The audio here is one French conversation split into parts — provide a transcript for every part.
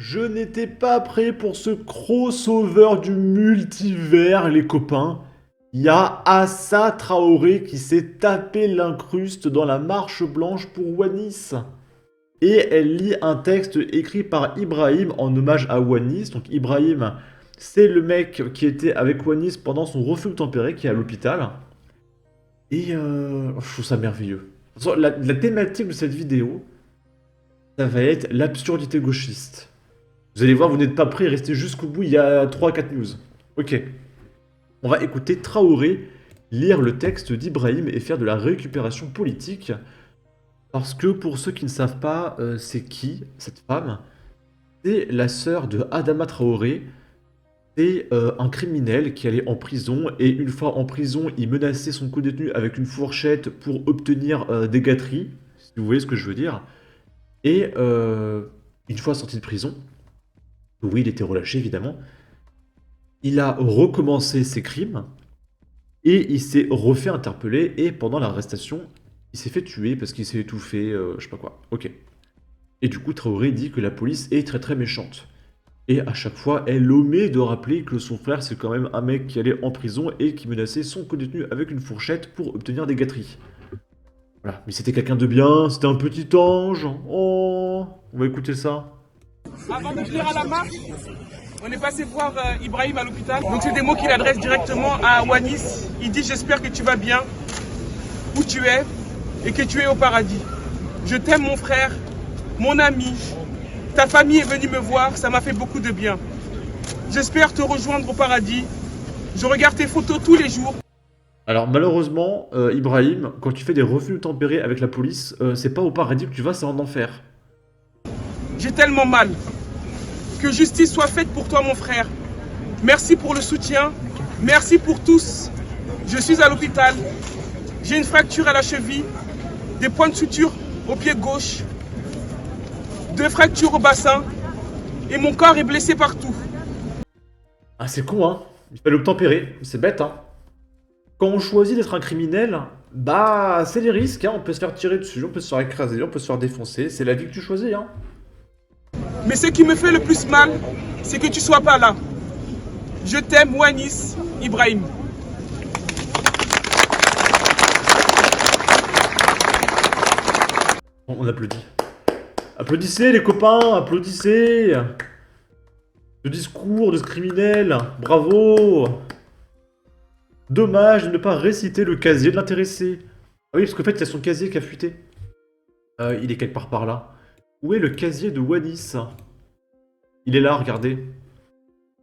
Je n'étais pas prêt pour ce crossover du multivers, les copains. Il y a Assa Traoré qui s'est tapé l'incruste dans la marche blanche pour Wanis. Et elle lit un texte écrit par Ibrahim en hommage à Wanis. Donc Ibrahim, c'est le mec qui était avec Wanis pendant son refus tempéré qui est à l'hôpital. Et je trouve ça merveilleux. La thématique de cette vidéo, ça va être l'absurdité gauchiste. Vous allez voir, vous n'êtes pas prêts, restez jusqu'au bout, il y a 3-4 news. Ok. On va écouter Traoré lire le texte d'Ibrahim et faire de la récupération politique. Parce que pour ceux qui ne savent pas, c'est qui cette femme? C'est la sœur de Adama Traoré. C'est un criminel qui allait en prison et une fois en prison, il menaçait son co-détenu avec une fourchette pour obtenir des gâteries, si vous voyez ce que je veux dire. Et une fois sorti de prison, oui, il était relâché évidemment, il a recommencé ses crimes et il s'est refait interpeller et pendant l'arrestation, il s'est fait tuer parce qu'il s'est étouffé, je sais pas quoi. Ok. Et du coup, Traoré dit que la police est très très méchante. Et à chaque fois, elle omet de rappeler que son frère, c'est quand même un mec qui allait en prison et qui menaçait son co-détenu avec une fourchette pour obtenir des gâteries. Voilà, mais c'était quelqu'un de bien, c'était un petit ange. Oh, on va écouter ça. Avant de venir à la marche, on est passé voir Ibrahim à l'hôpital. Donc c'est des mots qu'il adresse directement à Wanis. Il dit: j'espère que tu vas bien, où tu es, et que tu es au paradis. Je t'aime mon frère, mon ami. Ta famille est venue me voir, ça m'a fait beaucoup de bien. J'espère te rejoindre au paradis. Je regarde tes photos tous les jours. Alors malheureusement, Ibrahim, quand tu fais des refus tempérés avec la police, c'est pas au paradis que tu vas, c'est en enfer. J'ai tellement mal. Que justice soit faite pour toi mon frère. Merci pour le soutien. Merci pour tous. Je suis à l'hôpital. J'ai une fracture à la cheville, des points de suture au pied gauche, 2 fractures au bassin et mon corps est blessé partout. Ah c'est con hein, il fallait obtempérer, c'est bête hein. Quand on choisit d'être un criminel, bah c'est les risques hein, on peut se faire tirer dessus, on peut se faire écraser, on peut se faire défoncer, c'est la vie que tu choisis hein. Mais ce qui me fait le plus mal, c'est que tu sois pas là. Je t'aime, Wanis Ibrahim. On applaudit. Applaudissez les copains, applaudissez. Le discours de ce criminel, bravo. Dommage de ne pas réciter le casier de l'intéressé. Ah oui, parce qu'en fait, il y a son casier qui a fuité. Il est quelque part par là. Où est le casier de Wanis? Il est là, regardez.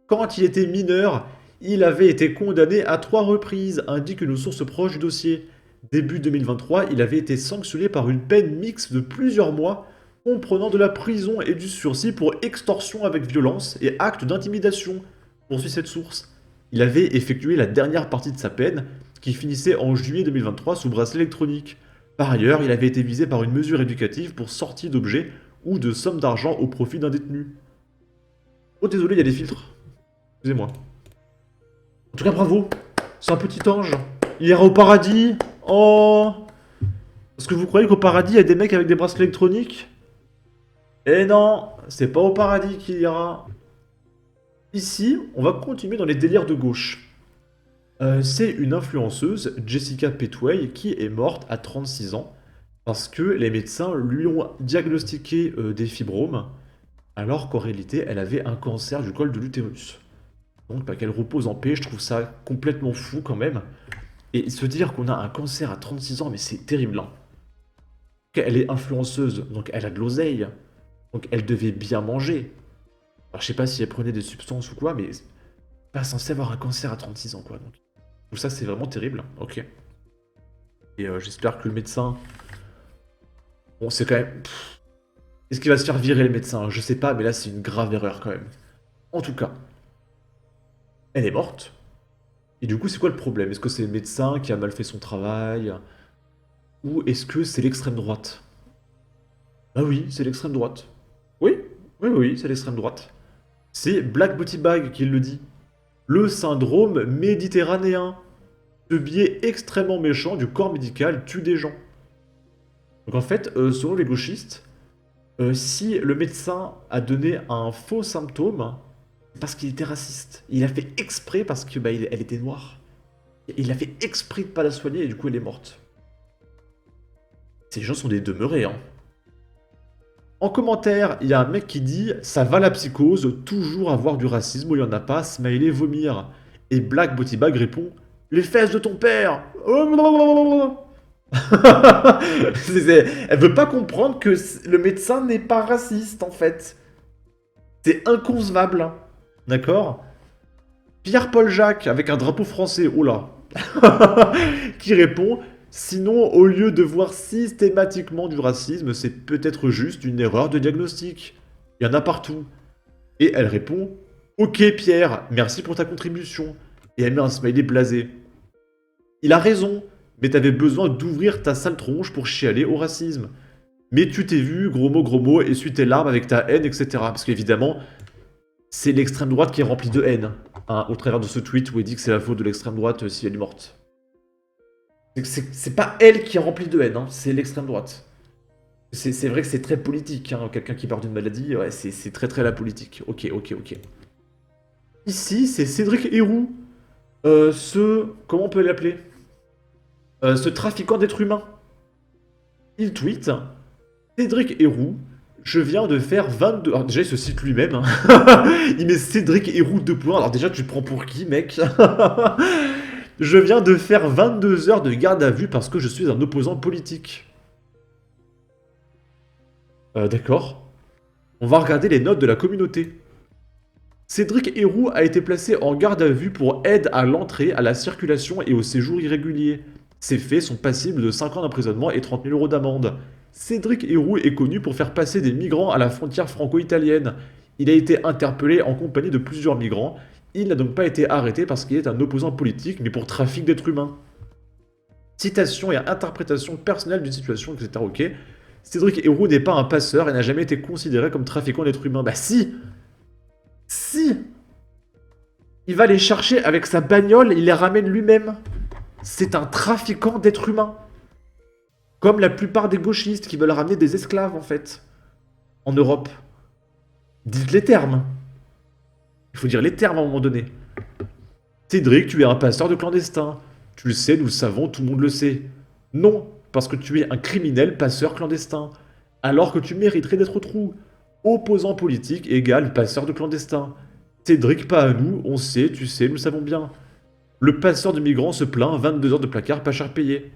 Quand il était mineur, il avait été condamné à 3 reprises, indique une source proche du dossier. Début 2023, il avait été sanctionné par une peine mixte de plusieurs mois, comprenant de la prison et du sursis pour extorsion avec violence et acte d'intimidation, poursuit cette source. Il avait effectué la dernière partie de sa peine, qui finissait en juillet 2023 sous bracelet électronique. Par ailleurs, il avait été visé par une mesure éducative pour sortie d'objets ou de sommes d'argent au profit d'un détenu. Oh désolé, il y a des filtres. Excusez-moi. En tout cas, bravo. C'est un petit ange. Il ira au paradis. Oh. Est-ce que vous croyez qu'au paradis, il y a des mecs avec des bracelets électroniques? Eh non, c'est pas au paradis qu'il ira. Ici, on va continuer dans les délires de gauche. C'est une influenceuse, Jessica Petway, qui est morte à 36 ans parce que les médecins lui ont diagnostiqué des fibromes, alors qu'en réalité, elle avait un cancer du col de l'utérus. Donc, bah, qu'elle repose en paix, je trouve ça complètement fou quand même. Et se dire qu'on a un cancer à 36 ans, mais c'est terrible. Hein. Elle est influenceuse, donc elle a de l'oseille. Donc elle devait bien manger. Alors je sais pas si elle prenait des substances ou quoi, mais pas censé avoir un cancer à 36 ans, quoi. Donc tout ça, c'est vraiment terrible. Ok. Et j'espère que le médecin... Bon, c'est quand même... Est-ce qu'il va se faire virer le médecin? Je sais pas, mais là, c'est une grave erreur quand même. En tout cas, elle est morte. Et du coup, c'est quoi le problème? Est-ce que c'est le médecin qui a mal fait son travail? Ou est-ce que c'est l'extrême droite? Ah oui, c'est l'extrême droite. Oui, oui, c'est l'extrême droite. C'est Black Booty Bag qui le dit. Le syndrome méditerranéen. Ce biais extrêmement méchant du corps médical tue des gens. Donc en fait, selon les gauchistes, Si le médecin a donné un faux symptôme, c'est parce qu'il était raciste. Il a fait exprès parce que elle était noire. Il a fait exprès de pas la soigner et du coup elle est morte. Ces gens sont des demeurés, hein. En commentaire, il y a un mec qui dit « Ça va la psychose, toujours avoir du racisme où il n'y en a pas, smiley vomir ». Et Black Botibag répond « Les fesses de ton père !» Elle veut pas comprendre que le médecin n'est pas raciste, en fait. C'est inconcevable, hein. D'accord? Pierre-Paul Jacques, avec un drapeau français, oh là, qui répond « Sinon, au lieu de voir systématiquement du racisme, c'est peut-être juste une erreur de diagnostic. Il y en a partout. » Et elle répond « Ok Pierre, merci pour ta contribution. » Et elle met un smiley blasé. Il a raison, mais t'avais besoin d'ouvrir ta sale tronche pour chialer au racisme. Mais tu t'es vu, gros mots, essuie tes larmes avec ta haine, etc. Parce qu'évidemment, c'est l'extrême droite qui est remplie de haine, hein, au travers de ce tweet où il dit que c'est la faute de l'extrême droite si elle est morte. C'est pas elle qui est remplie de haine, hein, c'est l'extrême droite. C'est vrai que c'est très politique, hein, quelqu'un qui parle d'une maladie, ouais, c'est très la politique. Ok. Ici, c'est Cédric Héroux, comment on peut l'appeler, ce trafiquant d'êtres humains. Il tweet « Cédric Héroux, je viens de faire 22... » Alors déjà, il se cite lui-même. Hein. Il met Cédric Héroux 2 points. Alors déjà, tu te prends pour qui, mec? Je viens de faire 22 heures de garde à vue parce que je suis un opposant politique. D'accord. On va regarder les notes de la communauté. Cédric Héroux a été placé en garde à vue pour aide à l'entrée, à la circulation et au séjour irrégulier. Ces faits sont passibles de 5 ans d'emprisonnement et 30 000 € d'amende. Cédric Héroux est connu pour faire passer des migrants à la frontière franco-italienne. Il a été interpellé en compagnie de plusieurs migrants. Il n'a donc pas été arrêté parce qu'il est un opposant politique, mais pour trafic d'êtres humains. Citation et interprétation personnelle d'une situation, etc. Ok. Cédric Héroux n'est pas un passeur et n'a jamais été considéré comme trafiquant d'êtres humains. Bah si! Si! Il va les chercher avec sa bagnole, il les ramène lui-même. C'est un trafiquant d'êtres humains. Comme la plupart des gauchistes qui veulent ramener des esclaves, en fait. En Europe. Dites les termes. Il faut dire les termes à un moment donné. Cédric, tu es un passeur de clandestins. Tu le sais, nous le savons, tout le monde le sait. Non, parce que tu es un criminel passeur clandestin. Alors que tu mériterais d'être au trou. Opposant politique égale passeur de clandestins. Cédric, pas à nous, on sait, tu sais, nous le savons bien. Le passeur de migrants se plaint, 22 heures de placard, pas cher payé.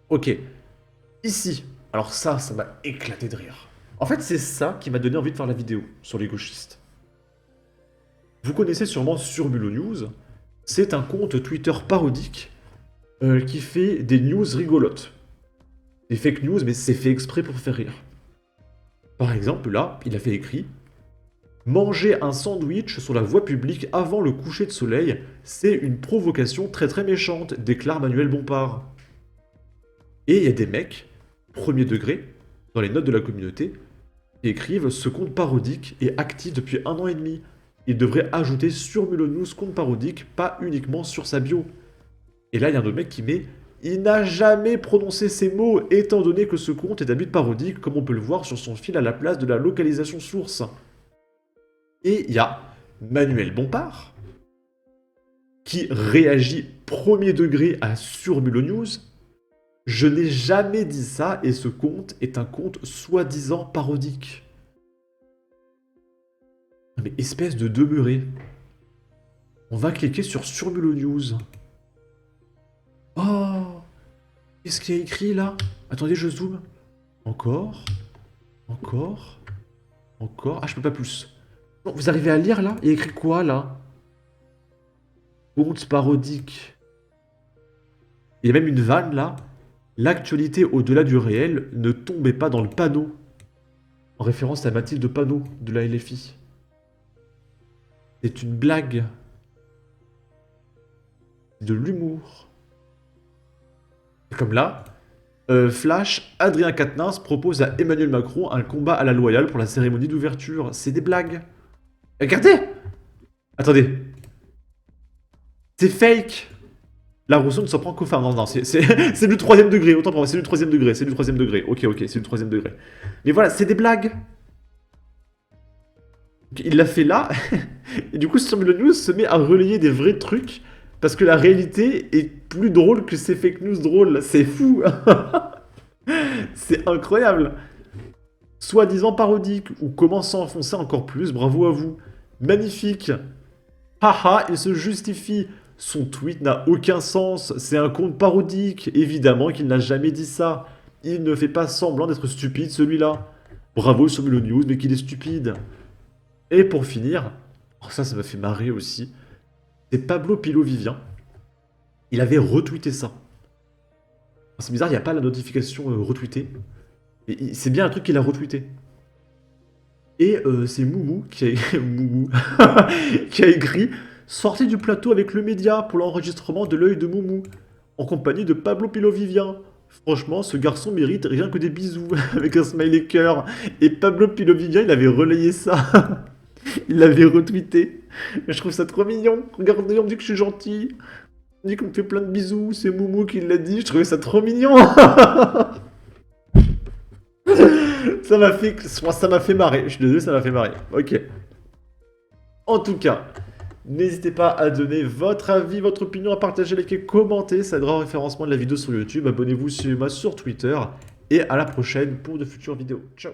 Ok. Ici. Alors ça m'a éclaté de rire. En fait, c'est ça qui m'a donné envie de faire la vidéo sur les gauchistes. Vous connaissez sûrement Surmulo News. C'est un compte Twitter parodique qui fait des news rigolotes. Des fake news, mais c'est fait exprès pour faire rire. Par exemple, là, il a fait écrit « Manger un sandwich sur la voie publique avant le coucher de soleil, c'est une provocation très méchante, déclare Manuel Bompard. » Et il y a des mecs, premier degré, dans les notes de la communauté, qui écrivent « Ce compte parodique est actif depuis 1 an et demi. Il devrait ajouter sur Mulot News compte parodique, pas uniquement sur sa bio. » Et là, il y a un autre mec qui met « Il n'a jamais prononcé ces mots, étant donné que ce compte est d'habitude parodique, comme on peut le voir sur son fil à la place de la localisation source. » Et il y a Manuel Bompard, qui réagit premier degré à sur Mulot News. « Je n'ai jamais dit ça, et ce compte est un compte soi-disant parodique. » Mais espèce de demeuré. On va cliquer sur Surmulo News. Oh! Qu'est-ce qu'il y a écrit là? Attendez, je zoome. Encore. Encore. Encore. Ah, je peux pas plus. Non, vous arrivez à lire là? Il y a écrit quoi là? Compte parodique. Il y a même une vanne là. L'actualité au-delà du réel ne tombait pas dans le panneau. En référence à Mathilde Panot de la LFI. C'est une blague. De l'humour. Comme là, Flash, Adrien Quatennens propose à Emmanuel Macron un combat à la loyale pour la cérémonie d'ouverture. C'est des blagues. Regardez! Attendez. C'est fake. La Rousseau ne s'en prend qu'aux femmes. Non, non, c'est c'est du 3ème degré. Autant pour moi, c'est du 3ème degré. C'est du 3ème degré. Ok, ok, c'est du 3ème degré. Mais voilà, c'est des blagues. Il l'a fait là. Et du coup, Samuel Le News se met à relayer des vrais trucs. Parce que la réalité est plus drôle que ces fake news drôles. C'est fou. C'est incroyable. Soi-disant parodique ou comment s'enfoncer encore plus. Bravo à vous. Magnifique. Haha, il se justifie. Son tweet n'a aucun sens, c'est un compte parodique. Évidemment qu'il n'a jamais dit ça. Il ne fait pas semblant d'être stupide, celui-là. Bravo sur le news, mais qu'il est stupide. Et pour finir, oh ça m'a fait marrer aussi, c'est Pablo Pilo-Vivien. Il avait retweeté ça. C'est bizarre, il n'y a pas la notification retweetée. Mais c'est bien un truc qu'il a retweeté. Et c'est Moumou qui a... Moumou qui a écrit « Sortez du plateau avec le média pour l'enregistrement de l'œil de Moumou, en compagnie de Pablo Pilo-Vivien. Franchement, ce garçon mérite rien que des bisous. » avec un smiley cœur. Et Pablo Pilo-Vivien, il avait relayé ça. Il l'avait retweeté. Je trouve ça trop mignon. Regardez, on me dit que je suis gentil. On dit qu'on me fait plein de bisous. C'est Moumou qui l'a dit. Je trouvais ça trop mignon. Ça m'a fait marrer. Je suis désolé, ça m'a fait marrer. Ok. En tout cas, n'hésitez pas à donner votre avis, votre opinion, à partager, liker, commenter. Ça aidera au référencement de la vidéo sur YouTube. Abonnez-vous sur Twitter. Et à la prochaine pour de futures vidéos. Ciao.